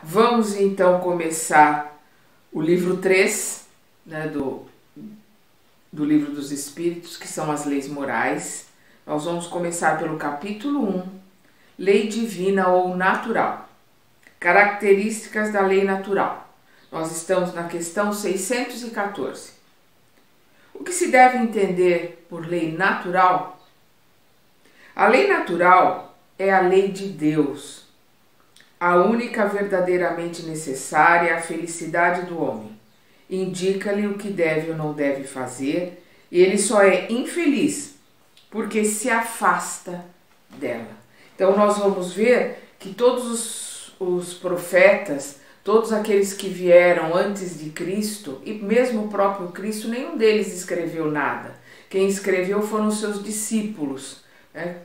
Vamos então começar o livro 3, né, do livro dos Espíritos, que são as leis morais. Nós vamos começar pelo capítulo 1, Lei Divina ou Natural. Características da lei natural. Nós estamos na questão 614. O que se deve entender por lei natural? A lei natural é a lei de Deus, a única verdadeiramente necessária à felicidade do homem. Indica-lhe o que deve ou não deve fazer, e ele só é infeliz porque se afasta dela. Então nós vamos ver que todos os profetas, todos aqueles que vieram antes de Cristo, e mesmo o próprio Cristo, nenhum deles escreveu nada. Quem escreveu foram os seus discípulos, né?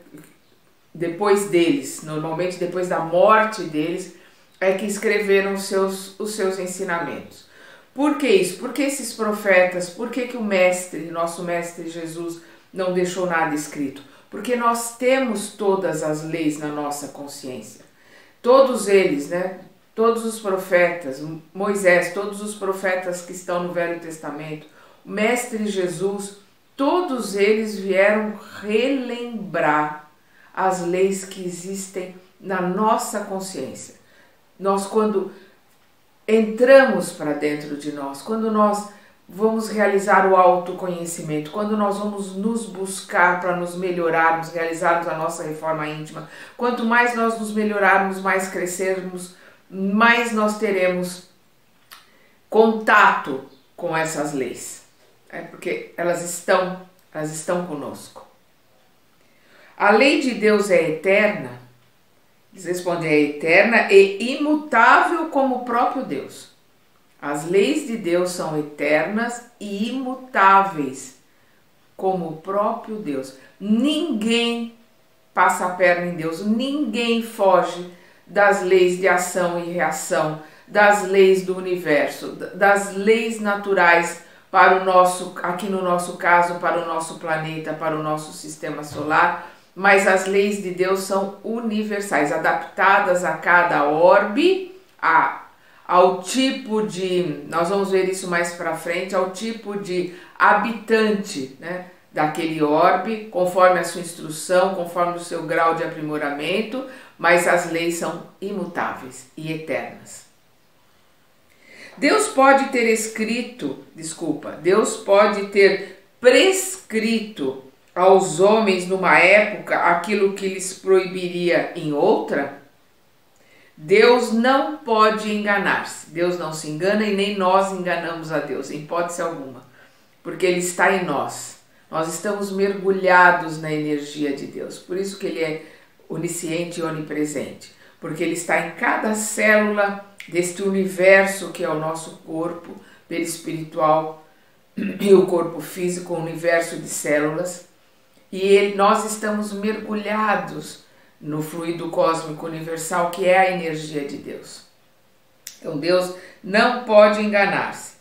Depois deles, normalmente depois da morte deles, é que escreveram os seus ensinamentos. Por que isso? Por que esses profetas? Por que o mestre, nosso mestre Jesus, não deixou nada escrito? Porque nós temos todas as leis na nossa consciência. Todos eles, né? Todos os profetas, Moisés, todos os profetas que estão no Velho Testamento, o mestre Jesus, todos eles vieram relembrar as leis que existem na nossa consciência. Nós, quando entramos para dentro de nós, quando nós vamos realizar o autoconhecimento, quando nós vamos nos buscar para nos melhorarmos, realizarmos a nossa reforma íntima, quanto mais nós nos melhorarmos, mais crescermos, mais nós teremos contato com essas leis, porque elas estão conosco. A lei de Deus é eterna, eles respondem, é eterna e imutável como o próprio Deus. As leis de Deus são eternas e imutáveis como o próprio Deus. Ninguém passa a perna em Deus, ninguém foge das leis de ação e reação, das leis do universo, das leis naturais para o nosso, aqui no nosso caso, para o nosso planeta, para o nosso sistema solar. Mas as leis de Deus são universais, adaptadas a cada orbe, ao tipo de, nós vamos ver isso mais para frente, ao tipo de habitante, né, daquele orbe, conforme a sua instrução, conforme o seu grau de aprimoramento, mas as leis são imutáveis e eternas. Deus pode ter prescrito aos homens numa época aquilo que lhes proibiria em outra? Deus não pode enganar-se. Deus não se engana e nem nós enganamos a Deus, em hipótese alguma, porque Ele está em nós. Nós estamos mergulhados na energia de Deus, por isso que Ele é onisciente e onipresente, porque Ele está em cada célula deste universo que é o nosso corpo perispiritual e o corpo físico, o universo de células. E nós estamos mergulhados no fluido cósmico universal, que é a energia de Deus. Então Deus não pode enganar-se.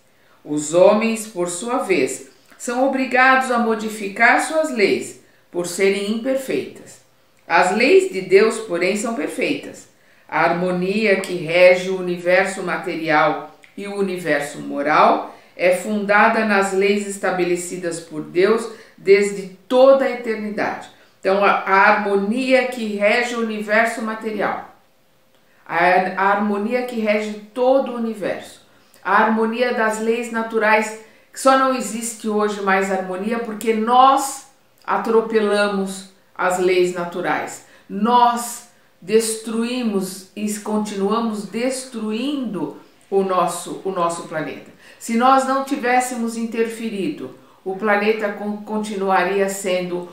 Os homens, por sua vez, são obrigados a modificar suas leis, por serem imperfeitas. As leis de Deus, porém, são perfeitas. A harmonia que rege o universo material e o universo moral é fundada nas leis estabelecidas por Deus desde toda a eternidade. Então, a harmonia que rege o universo material, a harmonia que rege todo o universo, a harmonia das leis naturais, que só não existe hoje mais harmonia porque nós atropelamos as leis naturais. Nós destruímos e continuamos destruindo o nosso planeta. Se nós não tivéssemos interferido, o planeta continuaria sendo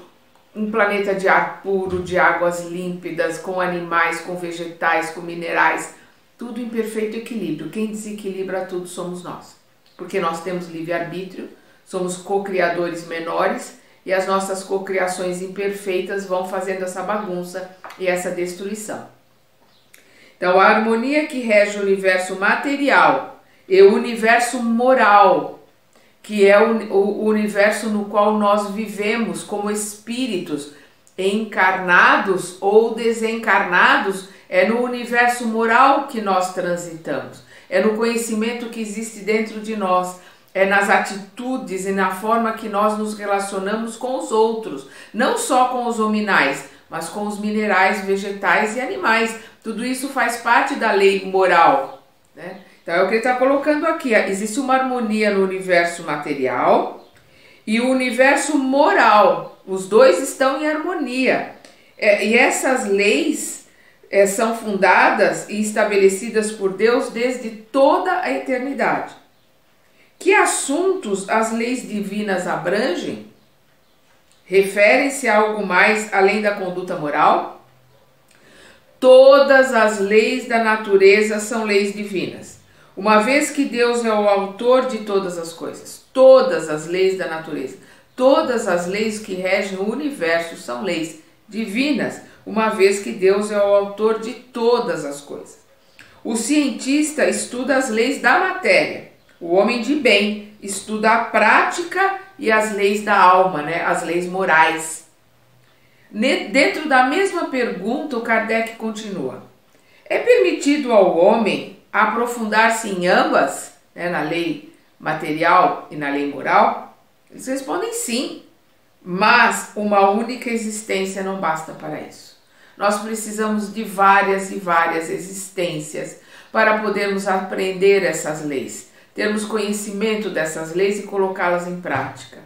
um planeta de ar puro, de águas límpidas, com animais, com vegetais, com minerais, tudo em perfeito equilíbrio. Quem desequilibra tudo somos nós, porque nós temos livre-arbítrio, somos co-criadores menores e as nossas cocriações imperfeitas vão fazendo essa bagunça e essa destruição. Então, a harmonia que rege o universo material e o universo moral, que é o universo no qual nós vivemos como espíritos encarnados ou desencarnados, é no universo moral que nós transitamos, é no conhecimento que existe dentro de nós, é nas atitudes e na forma que nós nos relacionamos com os outros, não só com os hominais, mas com os minerais, vegetais e animais. Tudo isso faz parte da lei moral, né? Então é o que ele está colocando aqui. Existe uma harmonia no universo material e o universo moral. Os dois estão em harmonia. E essas leis são fundadas e estabelecidas por Deus desde toda a eternidade. Que assuntos as leis divinas abrangem? Referem-se a algo mais além da conduta moral? Todas as leis da natureza são leis divinas. Uma vez que Deus é o autor de todas as coisas, todas as leis da natureza, todas as leis que regem o universo são leis divinas, uma vez que Deus é o autor de todas as coisas. O cientista estuda as leis da matéria, o homem de bem estuda a prática e as leis da alma, né? As leis morais. Dentro da mesma pergunta, o Kardec continua: é permitido ao homem aprofundar-se em ambas, né, na lei material e na lei moral? Eles respondem sim, mas uma única existência não basta para isso. Nós precisamos de várias e várias existências para podermos aprender essas leis, termos conhecimento dessas leis e colocá-las em prática,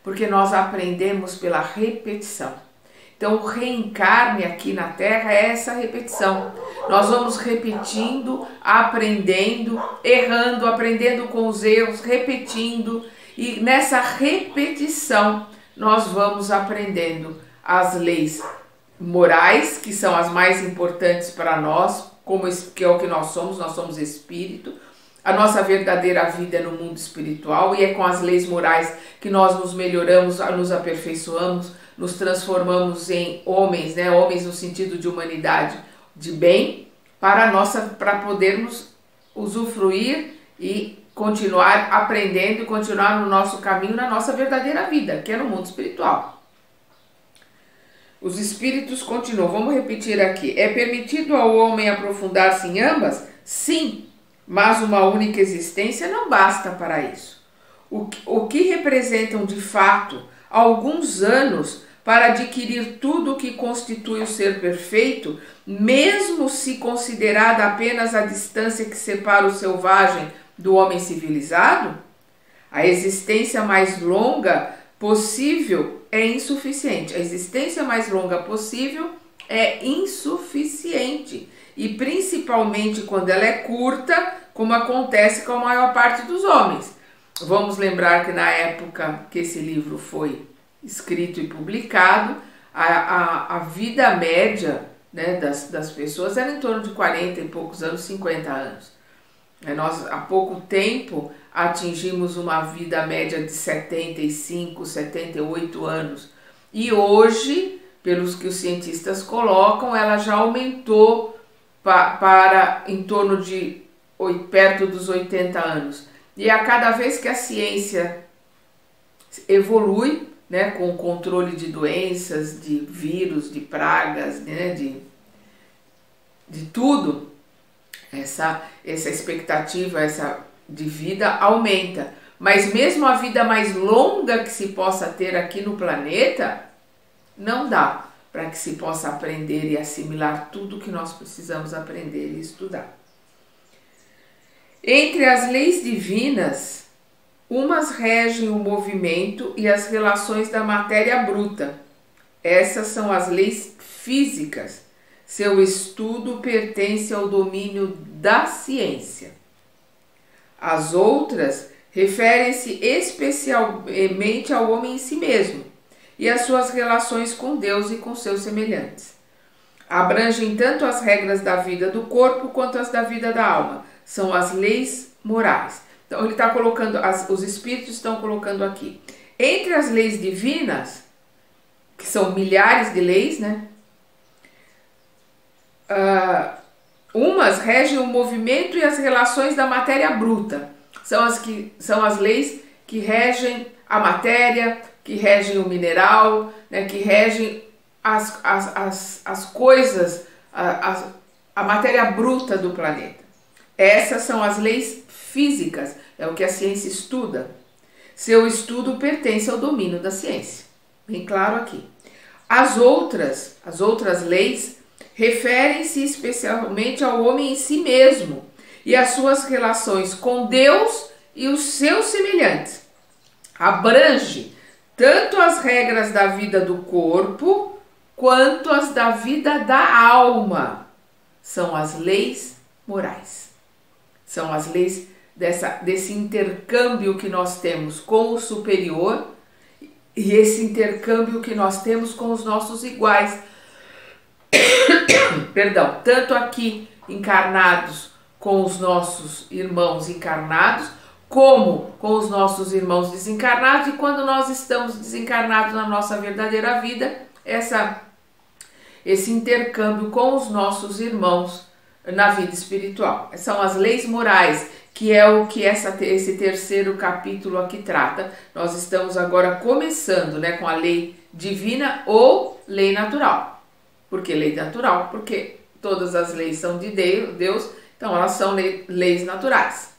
porque nós aprendemos pela repetição. Então, o reencarne aqui na Terra é essa repetição. Nós vamos repetindo, aprendendo, errando, aprendendo com os erros, repetindo. E nessa repetição, nós vamos aprendendo as leis morais, que são as mais importantes para nós, que é o que nós somos espírito. A nossa verdadeira vida é no mundo espiritual e é com as leis morais que nós nos melhoramos, nos aperfeiçoamos, nos transformamos em homens, né? Homens no sentido de humanidade, de bem, para podermos usufruir e continuar aprendendo e continuar no nosso caminho, na nossa verdadeira vida, que é no mundo espiritual. Os espíritos continuam, vamos repetir aqui. É permitido ao homem aprofundar-se em ambas? Sim, mas uma única existência não basta para isso. O que representam de fato alguns anos para adquirir tudo o que constitui o ser perfeito, mesmo se considerada apenas a distância que separa o selvagem do homem civilizado? A existência mais longa possível é insuficiente. A existência mais longa possível é insuficiente. E principalmente quando ela é curta, como acontece com a maior parte dos homens. Vamos lembrar que na época que esse livro foi escrito e publicado, a vida média, né, das pessoas era em torno de 40 e poucos anos, 50 anos. Nós, há pouco tempo, atingimos uma vida média de 75, 78 anos. E hoje, pelos que os cientistas colocam, ela já aumentou para em torno de perto dos 80 anos. E a cada vez que a ciência evolui, né, com o controle de doenças, de vírus, de pragas, né, de tudo, essa expectativa de vida aumenta. Mas mesmo a vida mais longa que se possa ter aqui no planeta, não dá para que se possa aprender e assimilar tudo que nós precisamos aprender e estudar. Entre as leis divinas, umas regem o movimento e as relações da matéria bruta. Essas são as leis físicas. Seu estudo pertence ao domínio da ciência. As outras referem-se especialmente ao homem em si mesmo e às suas relações com Deus e com seus semelhantes. Abrangem tanto as regras da vida do corpo quanto as da vida da alma. São as leis morais. Então ele está colocando, os espíritos estão colocando aqui, entre as leis divinas, que são milhares de leis, né? Umas regem o movimento e as relações da matéria bruta. São as leis que regem a matéria, que regem o mineral, né? Que regem as coisas, a matéria bruta do planeta. Essas são as leis físicas, é o que a ciência estuda. Seu estudo pertence ao domínio da ciência, bem claro aqui. As outras leis referem-se especialmente ao homem em si mesmo e às suas relações com Deus e os seus semelhantes. Abrange tanto as regras da vida do corpo quanto as da vida da alma. São as leis morais. São as leis desse intercâmbio que nós temos com o superior e esse intercâmbio que nós temos com os nossos iguais. Perdão, tanto aqui encarnados com os nossos irmãos encarnados, como com os nossos irmãos desencarnados, e quando nós estamos desencarnados na nossa verdadeira vida, esse intercâmbio com os nossos irmãos na vida espiritual. São as leis morais, que é o que esse terceiro capítulo aqui trata. Nós estamos agora começando, né, com a lei divina ou lei natural. Por que lei natural? Porque todas as leis são de Deus, então elas são leis naturais.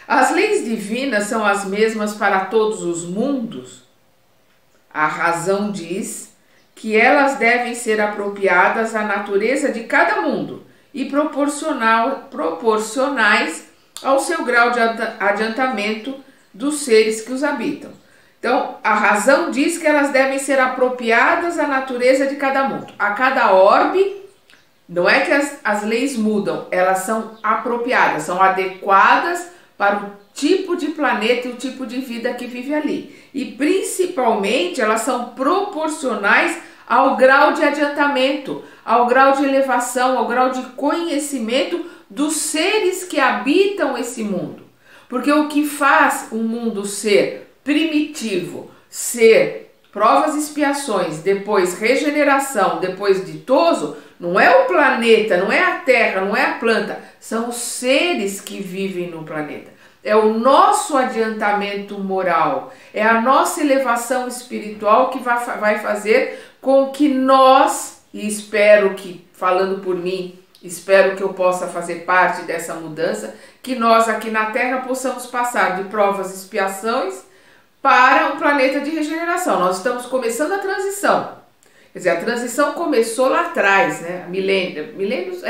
As leis divinas são as mesmas para todos os mundos. A razão diz que elas devem ser apropriadas à natureza de cada mundo e proporcionais ao seu grau de adiantamento dos seres que os habitam. Então, a razão diz que elas devem ser apropriadas à natureza de cada mundo. A cada orbe, não é que as leis mudam, elas são apropriadas, são adequadas para o tipo de planeta e o tipo de vida que vive ali. E principalmente elas são proporcionais ao grau de adiantamento, ao grau de elevação, ao grau de conhecimento dos seres que habitam esse mundo. Porque o que faz um mundo ser primitivo, ser provas e expiações, depois regeneração, depois ditoso, não é o planeta, não é a terra, não é a planta, são os seres que vivem no planeta. É o nosso adiantamento moral, é a nossa elevação espiritual que vai fazer com que nós, e espero que, falando por mim, espero que eu possa fazer parte dessa mudança, que nós aqui na Terra possamos passar de provas e expiações para um planeta de regeneração. Nós estamos começando a transição. Quer dizer, a transição começou lá atrás, né? Milênios,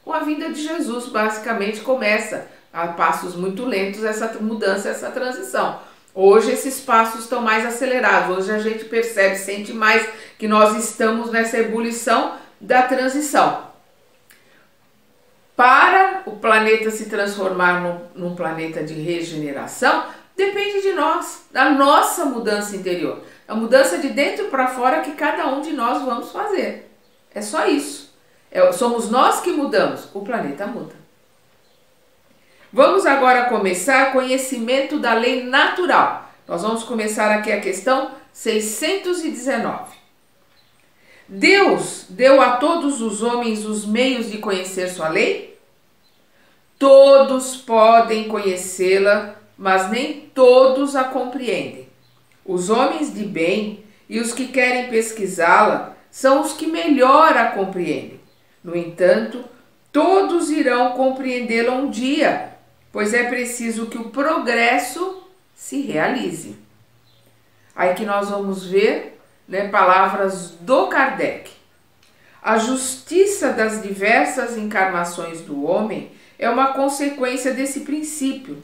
com a vinda de Jesus, basicamente começa a passos muito lentos essa mudança, essa transição. Hoje esses passos estão mais acelerados, hoje a gente percebe, sente mais que nós estamos nessa ebulição da transição. Para o planeta se transformar num planeta de regeneração, depende de nós, da nossa mudança interior. A mudança de dentro para fora que cada um de nós vamos fazer. É só isso. Somos nós que mudamos, o planeta muda. Vamos agora começar conhecimento da lei natural. Nós vamos começar aqui a questão 619. Deus deu a todos os homens os meios de conhecer sua lei? Todos podem conhecê-la, mas nem todos a compreendem. Os homens de bem e os que querem pesquisá-la são os que melhor a compreendem. No entanto, todos irão compreendê-la um dia, pois é preciso que o progresso se realize. Aí que nós vamos ver, né, palavras do Kardec. A justiça das diversas encarnações do homem é uma consequência desse princípio,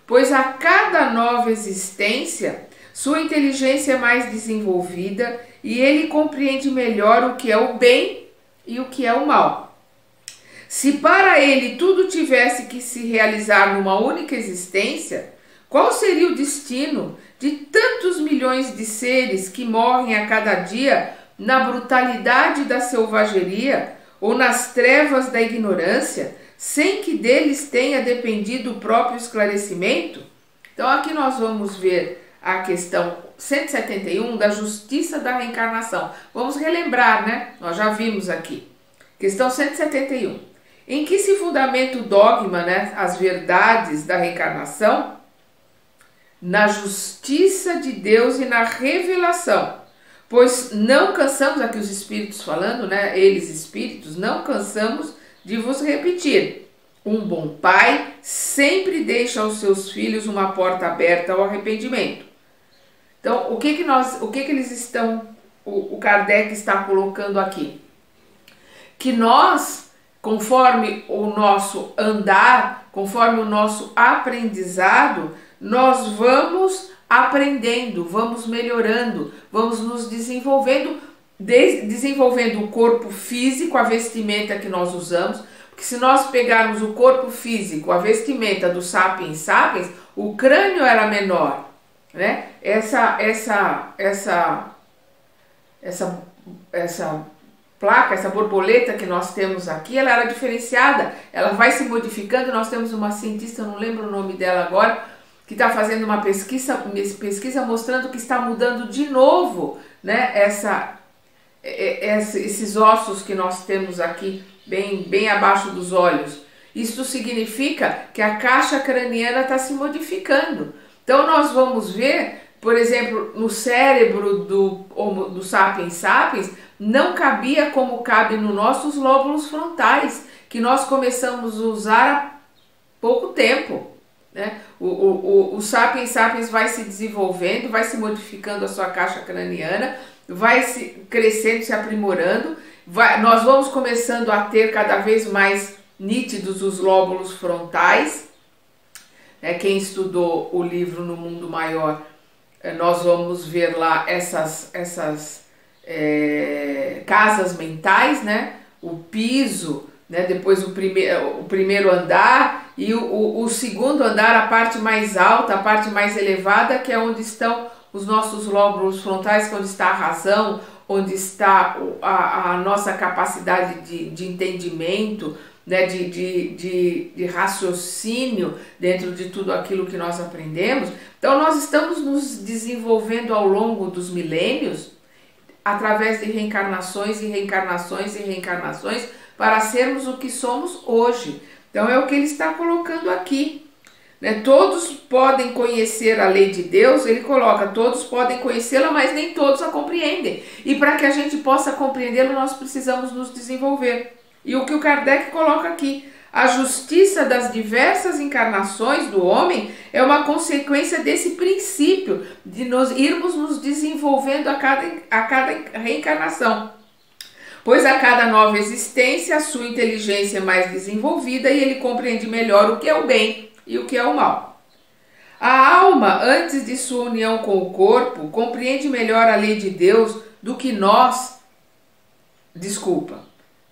pois a cada nova existência, sua inteligência é mais desenvolvida e ele compreende melhor o que é o bem e o que é o mal. Se para ele tudo tivesse que se realizar numa única existência, qual seria o destino de tantos milhões de seres que morrem a cada dia na brutalidade da selvageria ou nas trevas da ignorância, sem que deles tenha dependido o próprio esclarecimento? Então aqui nós vamos ver a questão 171 da justiça da reencarnação. Vamos relembrar, né? Nós já vimos aqui. Questão 171. Em que se fundamenta o dogma, né? As verdades da reencarnação? Na justiça de Deus e na revelação, Pois não cansamos, aqui os espíritos falando, né? Eles espíritos, não cansamos de vos repetir. Um bom pai sempre deixa aos seus filhos uma porta aberta ao arrependimento. Então, o que eles estão, o Kardec está colocando aqui? Que nós, conforme o nosso andar, conforme o nosso aprendizado, nós vamos aprendendo, vamos melhorando, vamos nos desenvolvendo, desenvolvendo o corpo físico, a vestimenta que nós usamos, porque se nós pegarmos o corpo físico, a vestimenta do Sapiens Sapiens, o crânio era menor, né? Essa placa, essa borboleta que nós temos aqui, ela era diferenciada, ela vai se modificando. Nós temos uma cientista, eu não lembro o nome dela agora, que está fazendo uma pesquisa mostrando que está mudando de novo, né, esses ossos que nós temos aqui, bem abaixo dos olhos. Isso significa que a caixa craniana está se modificando. Então nós vamos ver, por exemplo, no cérebro do Sapiens Sapiens, não cabia como cabe nos nossos lóbulos frontais, que nós começamos a usar há pouco tempo, né? O Sapiens Sapiens vai se desenvolvendo, vai se modificando a sua caixa craniana, vai se crescendo, se aprimorando, nós vamos começando a ter cada vez mais nítidos os lóbulos frontais, né? Quem estudou o livro No Mundo Maior, nós vamos ver lá essas casas mentais, né? O piso, né? Depois o primeiro andar e o segundo andar, a parte mais alta, a parte mais elevada, que é onde estão os nossos lóbulos frontais, que é onde está a razão, onde está a nossa capacidade de entendimento, né? de raciocínio dentro de tudo aquilo que nós aprendemos. Então nós estamos nos desenvolvendo ao longo dos milênios, através de reencarnações e reencarnações e reencarnações, para sermos o que somos hoje. Então é o que ele está colocando aqui, né? Todos podem conhecer a lei de Deus, ele coloca, todos podem conhecê-la, mas nem todos a compreendem. E para que a gente possa compreendê-la, nós precisamos nos desenvolver. E o que o Kardec coloca aqui, a justiça das diversas encarnações do homem é uma consequência desse princípio de nós irmos nos desenvolvendo a cada reencarnação. Pois a cada nova existência a sua inteligência é mais desenvolvida e ele compreende melhor o que é o bem e o que é o mal. A alma, antes de sua união com o corpo, compreende melhor a lei de Deus do que nós.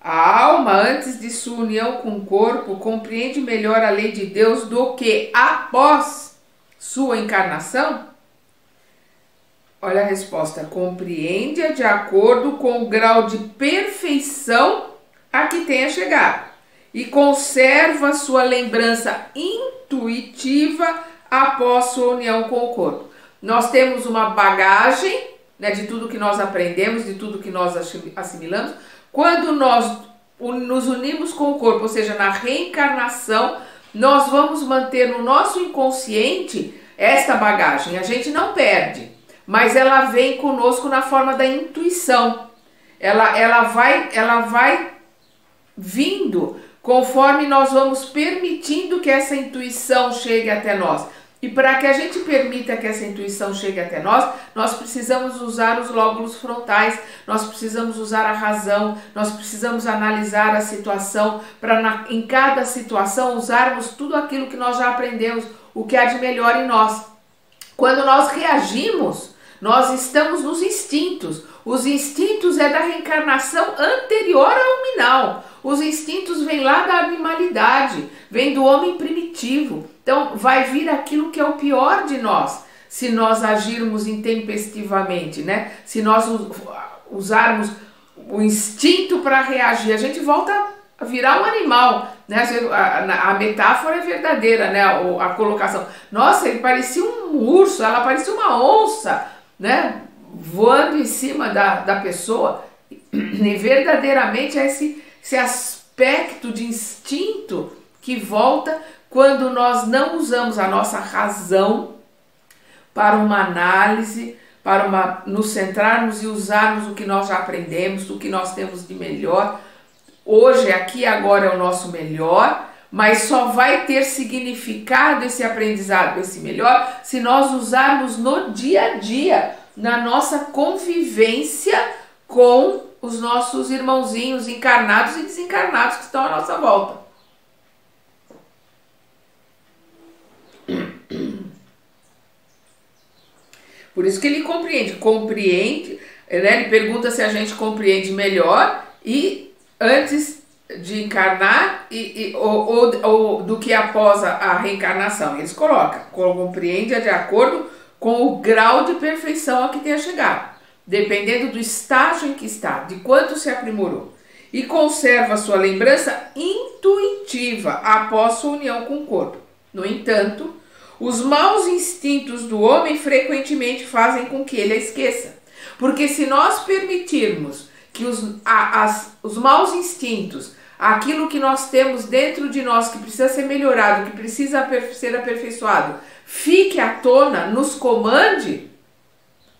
A alma, antes de sua união com o corpo, compreende melhor a lei de Deus do que após sua encarnação? Olha a resposta. Compreende-a de acordo com o grau de perfeição a que tenha chegado e conserva sua lembrança intuitiva após sua união com o corpo. Nós temos uma bagagem, né, de tudo que nós aprendemos, de tudo que nós assimilamos. Quando nós nos unimos com o corpo, ou seja, na reencarnação, nós vamos manter no nosso inconsciente esta bagagem. A gente não perde, mas ela vem conosco na forma da intuição. Ela vai vindo conforme nós vamos permitindo que essa intuição chegue até nós. E para que a gente permita que essa intuição chegue até nós, nós precisamos usar os lóbulos frontais, nós precisamos usar a razão, nós precisamos analisar a situação, para em cada situação usarmos tudo aquilo que nós já aprendemos, o que há de melhor em nós. Quando nós reagimos, nós estamos nos instintos. Os instintos é da reencarnação anterior ao minal. Os instintos vêm lá da animalidade, vêm do homem primitivo. Então vai vir aquilo que é o pior de nós, se nós agirmos intempestivamente, né? Se nós usarmos o instinto para reagir, a gente volta a virar um animal, né? A metáfora é verdadeira, né? A colocação. Nossa, ele parecia um urso, ela parecia uma onça, né? Voando em cima da pessoa. E verdadeiramente é esse aspecto de instinto que volta quando nós não usamos a nossa razão para uma análise, para nos centrarmos e usarmos o que nós já aprendemos, o que nós temos de melhor. Hoje, aqui agora é o nosso melhor, mas só vai ter significado esse aprendizado, esse melhor, se nós usarmos no dia a dia, na nossa convivência com os nossos irmãozinhos encarnados e desencarnados que estão à nossa volta. Por isso que ele compreende, né? Ele pergunta se a gente compreende melhor e antes de encarnar ou do que após a reencarnação. Eles colocam, compreende de acordo com o grau de perfeição a que tenha chegado, dependendo do estágio em que está, de quanto se aprimorou, e conserva sua lembrança intuitiva após sua união com o corpo. No entanto, os maus instintos do homem frequentemente fazem com que ele a esqueça. Porque se nós permitirmos que os maus instintos, aquilo que nós temos dentro de nós que precisa ser melhorado, que precisa ser aperfeiçoado, fique à tona, nos comande,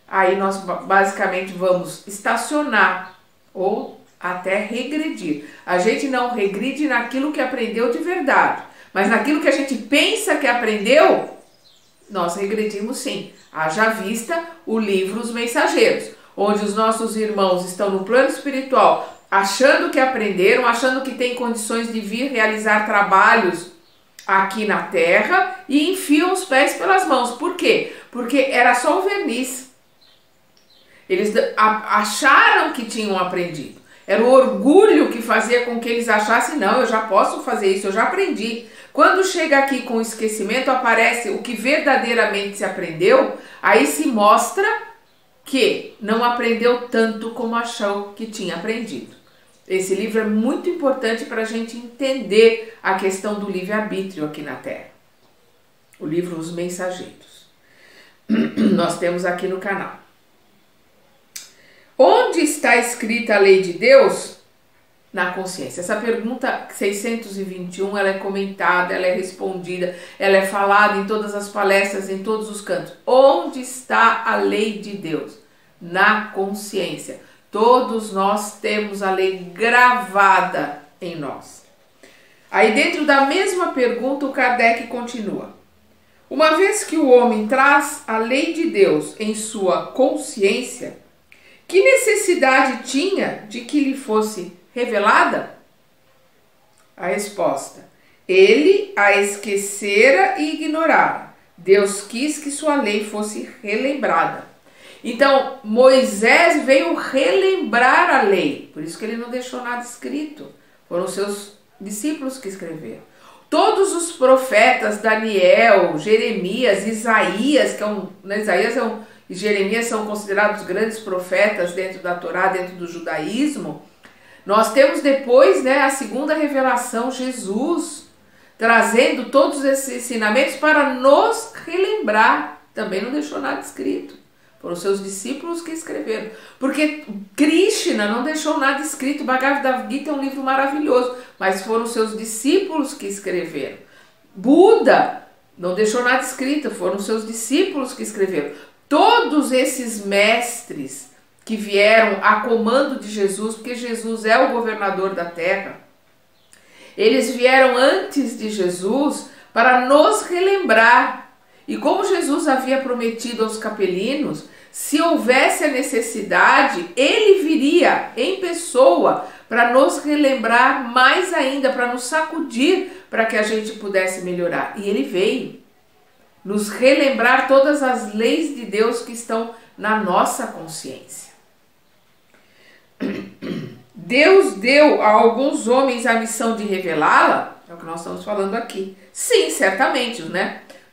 aí nós basicamente vamos estacionar ou até regredir. A gente não regride naquilo que aprendeu de verdade, mas naquilo que a gente pensa que aprendeu, nós regredimos sim. Haja vista o livro Os Mensageiros, onde os nossos irmãos estão no plano espiritual achando que aprenderam, achando que têm condições de vir realizar trabalhos aqui na Terra e enfiam os pés pelas mãos. Por quê? Porque era só o verniz. Eles acharam que tinham aprendido. Era o orgulho que fazia com que eles achassem, não, eu já posso fazer isso, eu já aprendi. Quando chega aqui com o esquecimento, aparece o que verdadeiramente se aprendeu, aí se mostra que não aprendeu tanto como achou que tinha aprendido. Esse livro é muito importante para a gente entender a questão do livre-arbítrio aqui na Terra. O livro Os Mensageiros. Nós temos aqui no canal. Onde está escrita a lei de Deus? Na consciência. Essa pergunta 621, ela é comentada, ela é respondida, ela é falada em todas as palestras, em todos os cantos. Onde está a lei de Deus? Na consciência. Todos nós temos a lei gravada em nós. Aí dentro da mesma pergunta, o Kardec continua. Uma vez que o homem traz a lei de Deus em sua consciência, que necessidade tinha de que lhe fosse revelada? A resposta: ele a esquecera e ignorara. Deus quis que sua lei fosse relembrada. Então, Moisés veio relembrar a lei, por isso que ele não deixou nada escrito. Foram seus discípulos que escreveram. Todos os profetas, Daniel, Jeremias, Isaías, e Jeremias são considerados grandes profetas dentro da Torá, dentro do judaísmo. Nós temos depois, a segunda revelação, Jesus, trazendo todos esses ensinamentos para nos relembrar. Também não deixou nada escrito. Foram seus discípulos que escreveram. Porque Krishna não deixou nada escrito. Bhagavad Gita é um livro maravilhoso, mas foram seus discípulos que escreveram. Buda não deixou nada escrito, foram seus discípulos que escreveram. Todos esses mestres que vieram a comando de Jesus, porque Jesus é o governador da terra, eles vieram antes de Jesus para nos relembrar. E como Jesus havia prometido aos capelinos, se houvesse a necessidade, ele viria em pessoa para nos relembrar mais ainda, para nos sacudir, para que a gente pudesse melhorar. E ele veio nos relembrar todas as leis de Deus que estão na nossa consciência. Deus deu a alguns homens a missão de revelá-la, é o que nós estamos falando aqui. Sim, certamente,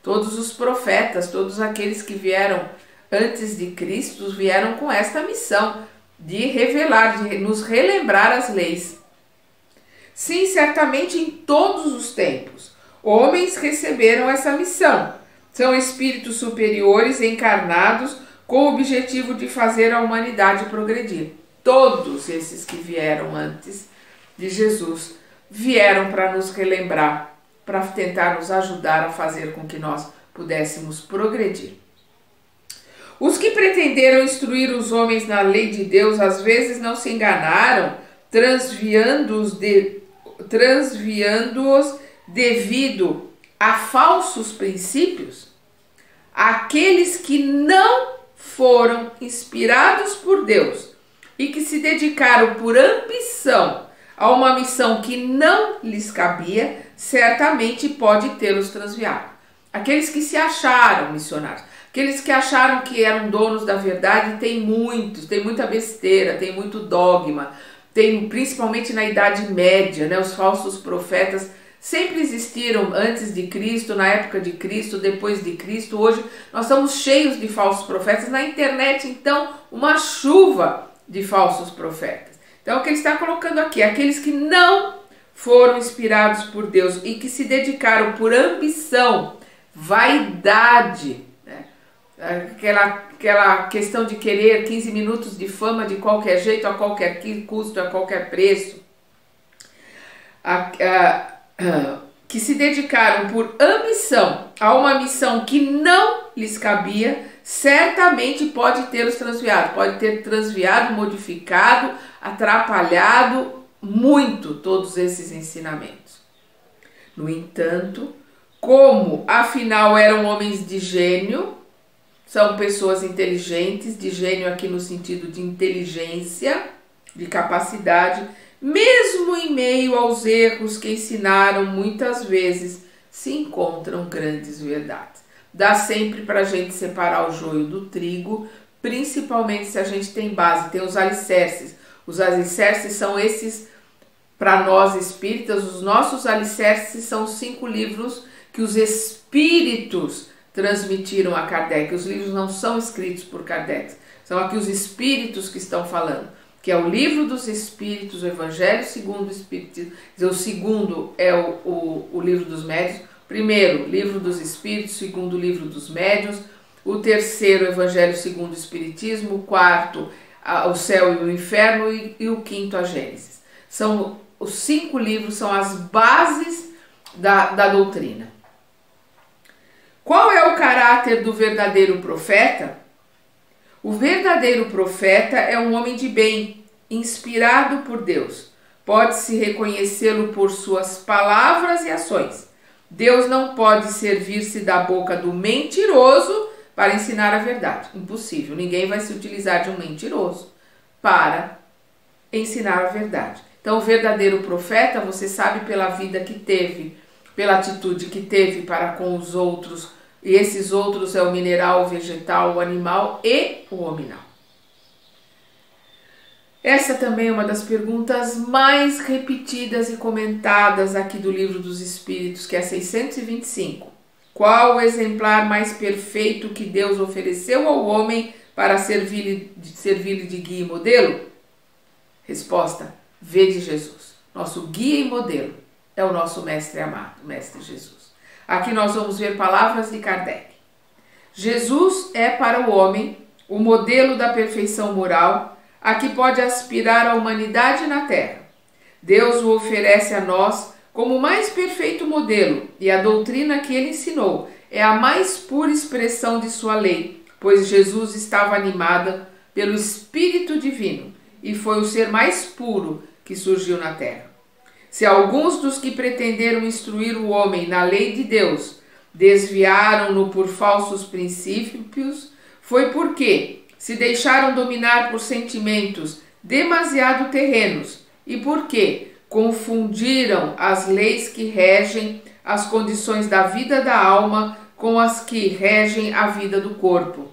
Todos os profetas, todos aqueles que vieram antes de Cristo, vieram com esta missão de revelar, de nos relembrar as leis. Sim, certamente em todos os tempos, homens receberam essa missão. São espíritos superiores encarnados com o objetivo de fazer a humanidade progredir. Todos esses que vieram antes de Jesus vieram para nos relembrar, para tentar nos ajudar a fazer com que nós pudéssemos progredir. Os que pretenderam instruir os homens na lei de Deus, às vezes não se enganaram, transviando-os devido a falsos princípios? Aqueles que não foram inspirados por Deus e que se dedicaram por ambição a uma missão que não lhes cabia, certamente pode tê-los transviado. Aqueles que se acharam missionários, aqueles que acharam que eram donos da verdade, tem muita besteira, tem muito dogma, tem principalmente na Idade Média, né, os falsos profetas sempre existiram antes de Cristo, na época de Cristo, depois de Cristo. Hoje nós estamos cheios de falsos profetas. Na internet, então, uma chuva de falsos profetas. Então, o que ele está colocando aqui, aqueles que não foram inspirados por Deus e que se dedicaram por ambição, vaidade, né? Aquela questão de querer 15 minutos de fama de qualquer jeito, a qualquer custo, a qualquer preço, que se dedicaram por ambição a uma missão que não lhes cabia, certamente pode tê-los transviado, pode ter transviado, modificado, atrapalhado muito todos esses ensinamentos. No entanto, como afinal eram homens de gênio, são pessoas inteligentes, de gênio aqui no sentido de inteligência, de capacidade, mesmo em meio aos erros que ensinaram, muitas vezes se encontram grandes verdades. Dá sempre para a gente separar o joio do trigo, principalmente se a gente tem base, tem os alicerces. Os alicerces são esses, para nós espíritas, os nossos alicerces são os 5 livros que os espíritos transmitiram a Kardec. Os livros não são escritos por Kardec, são aqui os espíritos que estão falando, que é o Livro dos Espíritos, o Evangelho segundo o Espiritismo. O segundo é o Livro dos Médiuns, primeiro, Livro dos Espíritos, segundo, Livro dos Médiuns, o terceiro, Evangelho segundo o Espiritismo, o quarto, o Céu e o Inferno, e o quinto, a Gênesis. São os 5 livros, são as bases da doutrina. Qual é o caráter do verdadeiro profeta? O verdadeiro profeta é um homem de bem, inspirado por Deus. Pode-se reconhecê-lo por suas palavras e ações. Deus não pode servir-se da boca do mentiroso para ensinar a verdade. Impossível. Ninguém vai se utilizar de um mentiroso para ensinar a verdade. Então, o verdadeiro profeta, você sabe pela vida que teve, pela atitude que teve para com os outros, e esses outros é o mineral, o vegetal, o animal e o hominal. Essa também é uma das perguntas mais repetidas e comentadas aqui do Livro dos Espíritos, que é 625. Qual o exemplar mais perfeito que Deus ofereceu ao homem para servir-lhe de guia e modelo? Resposta: vede Jesus. Nosso guia e modelo é o nosso mestre amado, o mestre Jesus. Aqui nós vamos ver palavras de Kardec. Jesus é para o homem o modelo da perfeição moral a que pode aspirar a humanidade na Terra. Deus o oferece a nós como o mais perfeito modelo, e a doutrina que ele ensinou é a mais pura expressão de sua lei, pois Jesus estava animado pelo Espírito Divino e foi o ser mais puro que surgiu na Terra. Se alguns dos que pretenderam instruir o homem na lei de Deus desviaram-no por falsos princípios, foi porque se deixaram dominar por sentimentos demasiado terrenos e porque confundiram as leis que regem as condições da vida da alma com as que regem a vida do corpo.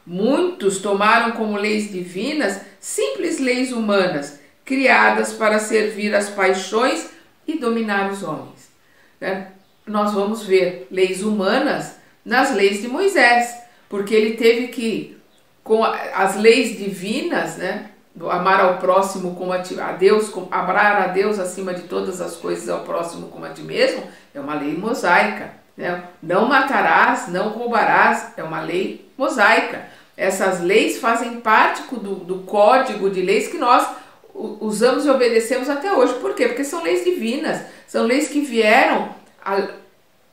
Muitos tomaram como leis divinas simples leis humanas, criadas para servir as paixões e dominar os homens. Nós vamos ver leis humanas nas leis de Moisés, porque ele teve que, com as leis divinas, né, amar ao próximo como a Deus, amar a Deus acima de todas as coisas, ao próximo como a ti mesmo, é uma lei mosaica. Né? Não matarás, não roubarás, é uma lei mosaica. Essas leis fazem parte do código de leis que nós usamos e obedecemos até hoje. Por quê? Porque são leis divinas, são leis que vieram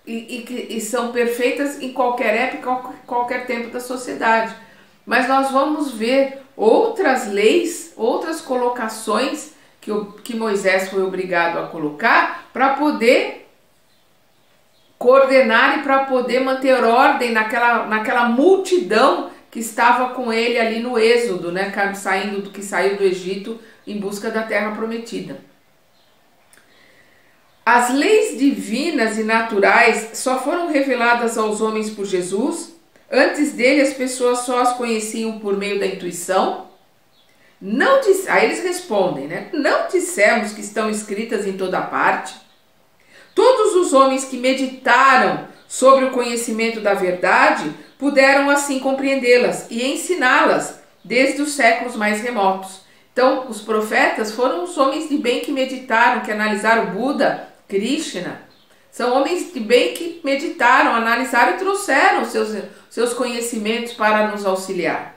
e são perfeitas em qualquer época, qualquer tempo da sociedade. Mas nós vamos ver outras leis, outras colocações que Moisés foi obrigado a colocar para poder coordenar e para poder manter ordem naquela multidão que estava com ele ali no Êxodo, né, que saiu do Egito em busca da terra prometida. As leis divinas e naturais só foram reveladas aos homens por Jesus. Antes dele, as pessoas só as conheciam por meio da intuição. Aí eles respondem, né? Não dissemos que estão escritas em toda parte. Todos os homens que meditaram sobre o conhecimento da verdade puderam assim compreendê-las e ensiná-las desde os séculos mais remotos. Então, os profetas foram os homens de bem que meditaram, que analisaram Buda, Krishna. São homens de bem que meditaram, analisaram e trouxeram seus conhecimentos para nos auxiliar.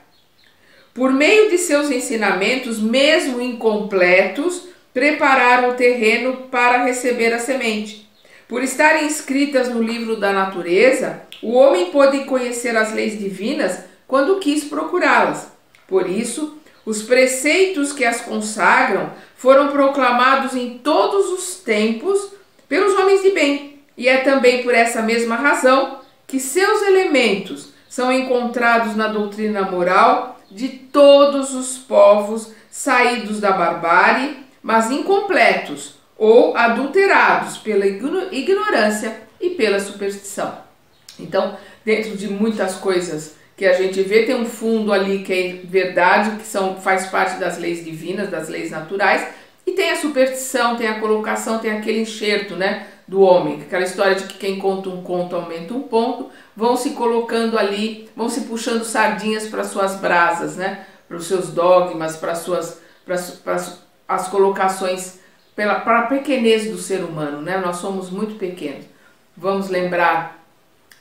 Por meio de seus ensinamentos, mesmo incompletos, prepararam o terreno para receber a semente. Por estarem escritas no livro da natureza, o homem pôde conhecer as leis divinas quando quis procurá-las. Por isso, os preceitos que as consagram foram proclamados em todos os tempos pelos homens de bem. E é também por essa mesma razão que seus elementos são encontrados na doutrina moral de todos os povos saídos da barbárie, mas incompletos ou adulterados pela ignorância e pela superstição. Então, dentro de muitas coisas que a gente vê, tem um fundo ali que é verdade, que faz parte das leis divinas, das leis naturais, e tem a superstição, tem a colocação, tem aquele enxerto, né, do homem, aquela história de que quem conta um conto aumenta um ponto, vão se colocando ali, vão se puxando sardinhas para suas brasas, né, para os seus dogmas, para as colocações, para a pequenez do ser humano, né, nós somos muito pequenos. Vamos lembrar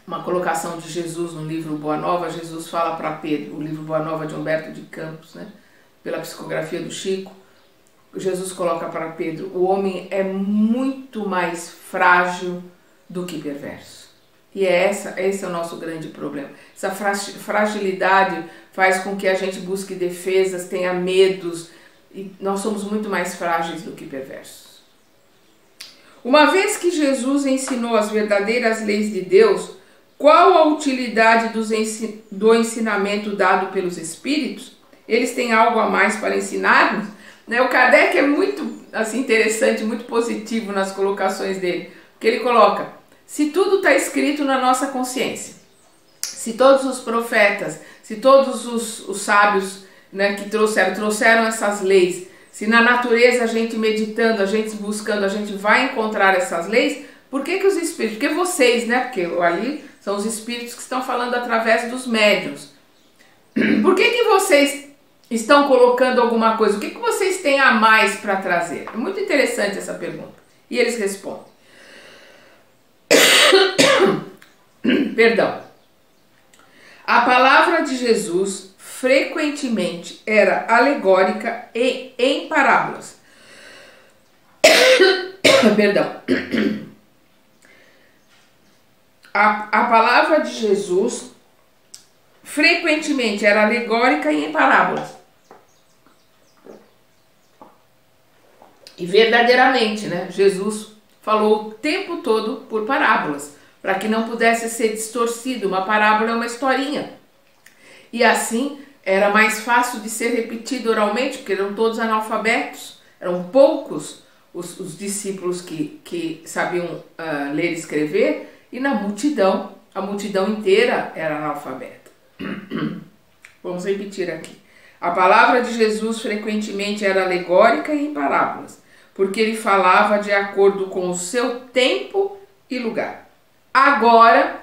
uma colocação de Jesus no livro Boa Nova. Jesus fala para Pedro, o livro Boa Nova de Humberto de Campos, né, pela psicografia do Chico. Jesus coloca para Pedro: o homem é muito mais frágil do que perverso. E esse é o nosso grande problema. Essa fragilidade faz com que a gente busque defesas, tenha medos, e nós somos muito mais frágeis do que perversos. Uma vez que Jesus ensinou as verdadeiras leis de Deus, qual a utilidade do ensinamento dado pelos Espíritos? Eles têm algo a mais para ensinar-nos? O Kardec é muito assim, interessante, muito positivo nas colocações dele, porque ele coloca: se tudo está escrito na nossa consciência, se todos os profetas, se todos os sábios, né, que trouxeram essas leis, se na natureza a gente meditando, a gente buscando, a gente vai encontrar essas leis, por que os espíritos? Porque vocês, né, porque ali são os espíritos que estão falando através dos médiuns. Por que vocês estão colocando alguma coisa? O que vocês têm a mais para trazer? É muito interessante essa pergunta. E eles respondem. Perdão. A palavra de Jesus frequentemente era alegórica e em parábolas. Perdão. A palavra de Jesus frequentemente era alegórica e em parábolas. E verdadeiramente, né, Jesus falou o tempo todo por parábolas, para que não pudesse ser distorcido. Uma parábola é uma historinha. E assim era mais fácil de ser repetido oralmente, porque eram todos analfabetos. Eram poucos os discípulos que sabiam ler e escrever, e na multidão, a multidão inteira era analfabeta. Vamos repetir aqui. A palavra de Jesus frequentemente era alegórica e em parábolas, porque ele falava de acordo com o seu tempo e lugar. Agora,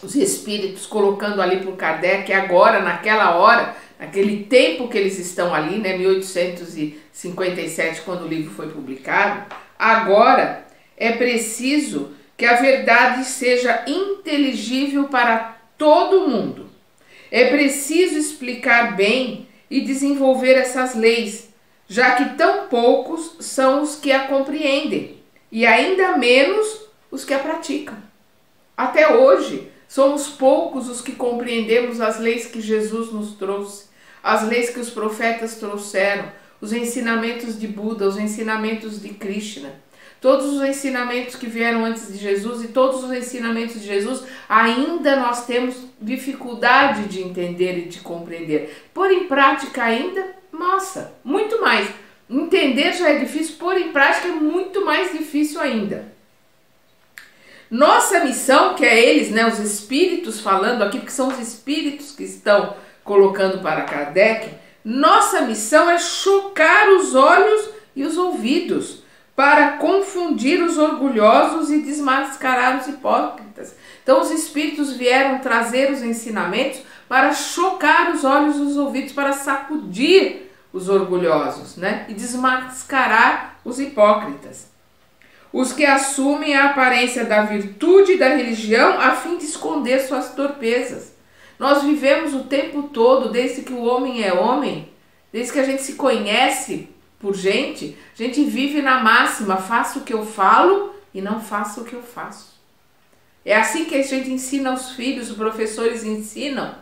os espíritos colocando ali por Kardec, agora, naquela hora, naquele tempo que eles estão ali, né, 1857, quando o livro foi publicado, agora é preciso que a verdade seja inteligível para todo mundo. É preciso explicar bem e desenvolver essas leis, já que tão poucos são os que a compreendem, e ainda menos os que a praticam. Até hoje, somos poucos os que compreendemos as leis que Jesus nos trouxe, as leis que os profetas trouxeram, os ensinamentos de Buda, os ensinamentos de Krishna. Todos os ensinamentos que vieram antes de Jesus e todos os ensinamentos de Jesus, ainda nós temos dificuldade de entender e de compreender. Pôr em prática ainda, nossa, muito mais. Entender já é difícil, pôr em prática é muito mais difícil ainda. Nossa missão, que é eles, né, os espíritos falando aqui, porque são os espíritos que estão colocando para Kardec, nossa missão é chocar os olhos e os ouvidos, para confundir os orgulhosos e desmascarar os hipócritas. Então os espíritos vieram trazer os ensinamentos para chocar os olhos e os ouvidos, para sacudir os orgulhosos, né? E desmascarar os hipócritas. Os que assumem a aparência da virtude e da religião a fim de esconder suas torpezas. Nós vivemos o tempo todo, desde que o homem é homem, desde que a gente se conhece por gente, a gente vive na máxima, faço o que eu falo e não faço o que eu faço. É assim que a gente ensina aos filhos, os professores ensinam,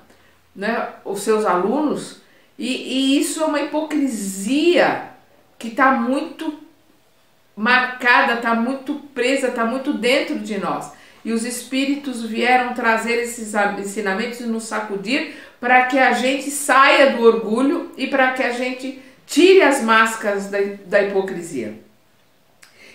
né, os seus alunos, e isso é uma hipocrisia que está muito marcada, está muito presa, está muito dentro de nós. E os espíritos vieram trazer esses ensinamentos e nos sacudir para que a gente saia do orgulho e para que a gente tire as máscaras da hipocrisia.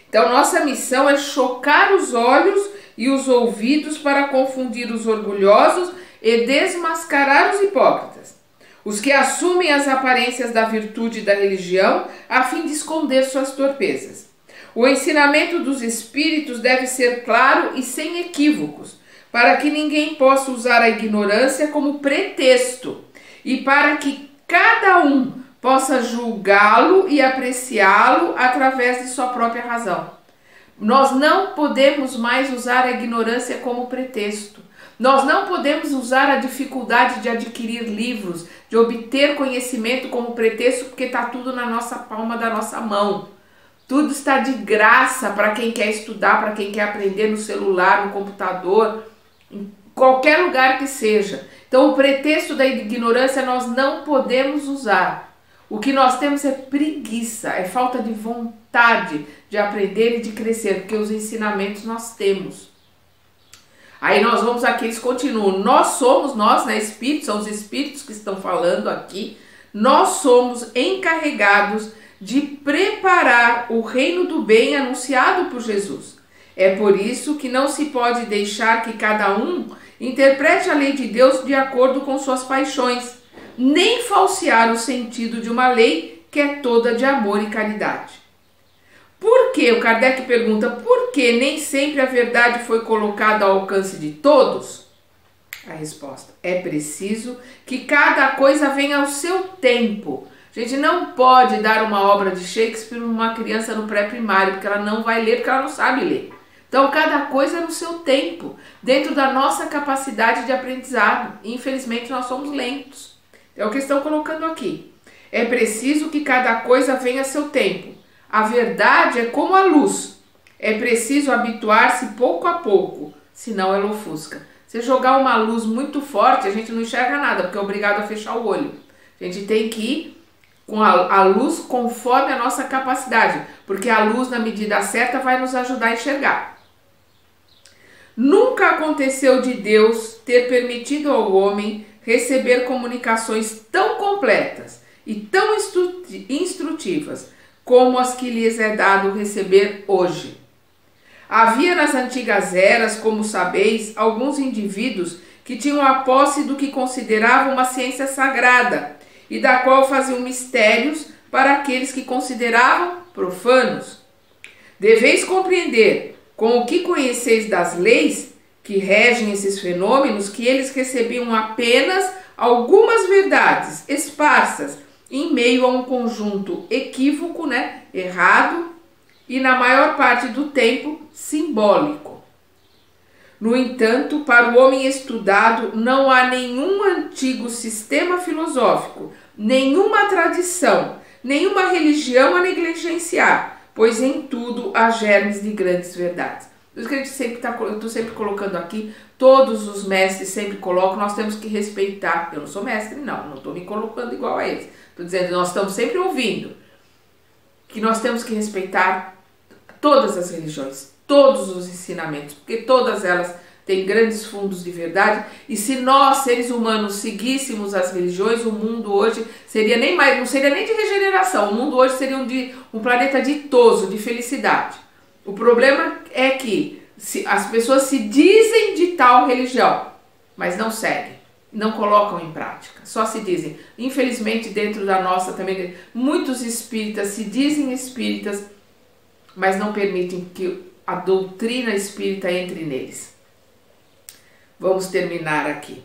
Então, nossa missão é chocar os olhos e os ouvidos para confundir os orgulhosos e desmascarar os hipócritas, os que assumem as aparências da virtude e da religião a fim de esconder suas torpezas. O ensinamento dos espíritos deve ser claro e sem equívocos, para que ninguém possa usar a ignorância como pretexto e para que cada um possa julgá-lo e apreciá-lo através de sua própria razão. Nós não podemos mais usar a ignorância como pretexto. Nós não podemos usar a dificuldade de adquirir livros, de obter conhecimento como pretexto, porque está tudo na nossa palma da nossa mão. Tudo está de graça para quem quer estudar, para quem quer aprender no celular, no computador, em qualquer lugar que seja. Então, o pretexto da ignorância nós não podemos usar. O que nós temos é preguiça, é falta de vontade de aprender e de crescer, porque os ensinamentos nós temos. Aí nós vamos aqui, eles continuam. Nós, né, espíritos, são os espíritos que estão falando aqui, nós somos encarregados de preparar o reino do bem anunciado por Jesus. É por isso que não se pode deixar que cada um interprete a lei de Deus de acordo com suas paixões, nem falsear o sentido de uma lei que é toda de amor e caridade. Por que? O Kardec pergunta, por que nem sempre a verdade foi colocada ao alcance de todos? A resposta, é preciso que cada coisa venha ao seu tempo. A gente não pode dar uma obra de Shakespeare a uma criança no pré-primário, porque ela não vai ler, porque ela não sabe ler. Então, cada coisa é no seu tempo, dentro da nossa capacidade de aprendizado. E, infelizmente, nós somos lentos. É o que estão colocando aqui. É preciso que cada coisa venha a seu tempo. A verdade é como a luz. É preciso habituar-se pouco a pouco, senão ela ofusca. Se jogar uma luz muito forte, a gente não enxerga nada, porque é obrigado a fechar o olho. A gente tem que ir com a luz conforme a nossa capacidade, porque a luz, na medida certa, vai nos ajudar a enxergar. Nunca aconteceu de Deus ter permitido ao homem receber comunicações tão completas e tão instrutivas como as que lhes é dado receber hoje. Havia nas antigas eras, como sabeis, alguns indivíduos que tinham a posse do que consideravam uma ciência sagrada e da qual faziam mistérios para aqueles que consideravam profanos. Deveis compreender, com o que conheceis das leis que regem esses fenômenos, que eles recebiam apenas algumas verdades esparsas em meio a um conjunto equívoco, né, errado, e na maior parte do tempo simbólico. No entanto, para o homem estudado não há nenhum antigo sistema filosófico, nenhuma tradição, nenhuma religião a negligenciar, pois em tudo há germes de grandes verdades. Por isso que a gente sempre eu estou sempre colocando aqui, todos os mestres sempre colocam, nós temos que respeitar. Eu não sou mestre, não estou me colocando igual a eles. Estou dizendo, nós estamos sempre ouvindo que nós temos que respeitar todas as religiões, todos os ensinamentos, porque todas elas têm grandes fundos de verdade, e se nós, seres humanos, seguíssemos as religiões, o mundo hoje seria nem mais, não seria nem de regeneração, o mundo hoje seria um planeta ditoso, de felicidade. O problema é que as pessoas se dizem de tal religião, mas não seguem, não colocam em prática, só se dizem. Infelizmente, dentro da nossa também, muitos espíritas se dizem espíritas, mas não permitem que a doutrina espírita entre neles. Vamos terminar aqui.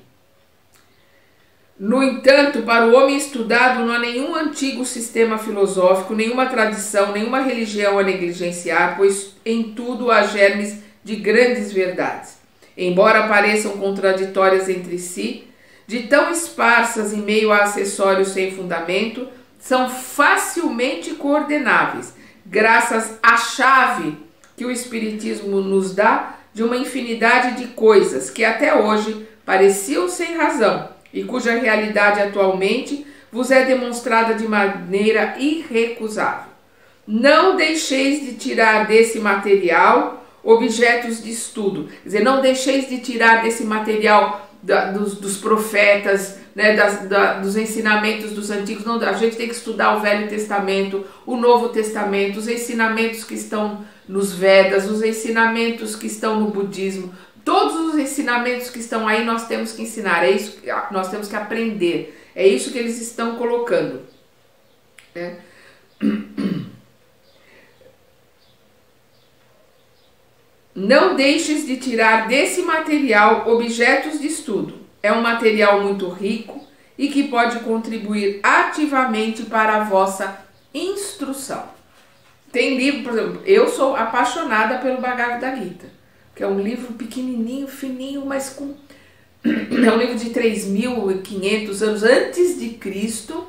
No entanto, para o homem estudado, não há nenhum antigo sistema filosófico, nenhuma tradição, nenhuma religião a negligenciar, pois em tudo há germes de grandes verdades. Embora pareçam contraditórias entre si, de tão esparsas em meio a acessórios sem fundamento, são facilmente coordenáveis, graças à chave que o Espiritismo nos dá de uma infinidade de coisas que até hoje pareciam sem razão e cuja realidade atualmente vos é demonstrada de maneira irrecusável. Não deixeis de tirar desse material objetos de estudo, quer dizer, não deixeis de tirar desse material dos profetas, né, dos ensinamentos dos antigos. Não, a gente tem que estudar o Velho Testamento, o Novo Testamento, os ensinamentos que estão nos Vedas, os ensinamentos que estão no budismo, todos os ensinamentos que estão aí nós temos que ensinar, é isso que nós temos que aprender, é isso que eles estão colocando, né? Não deixes de tirar desse material objetos de estudo. É um material muito rico e que pode contribuir ativamente para a vossa instrução. Tem livro, por exemplo, eu sou apaixonada pelo Bhagavad Gita, que é um livro pequenininho, fininho, mas com... é um livro de 3.500 anos antes de Cristo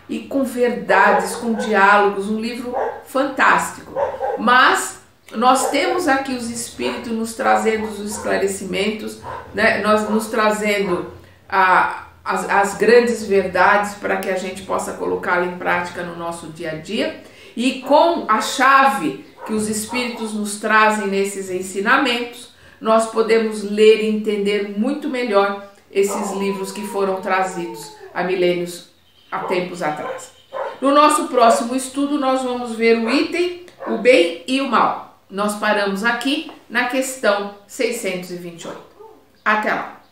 e com verdades, com diálogos, um livro fantástico. Mas nós temos aqui os espíritos nos trazendo os esclarecimentos, né? Nós nos trazendo as grandes verdades para que a gente possa colocá-la em prática no nosso dia a dia. E com a chave que os espíritos nos trazem nesses ensinamentos, nós podemos ler e entender muito melhor esses livros que foram trazidos há milênios, há tempos atrás. No nosso próximo estudo, nós vamos ver o item, o bem e o mal. Nós paramos aqui na questão 628. Até lá!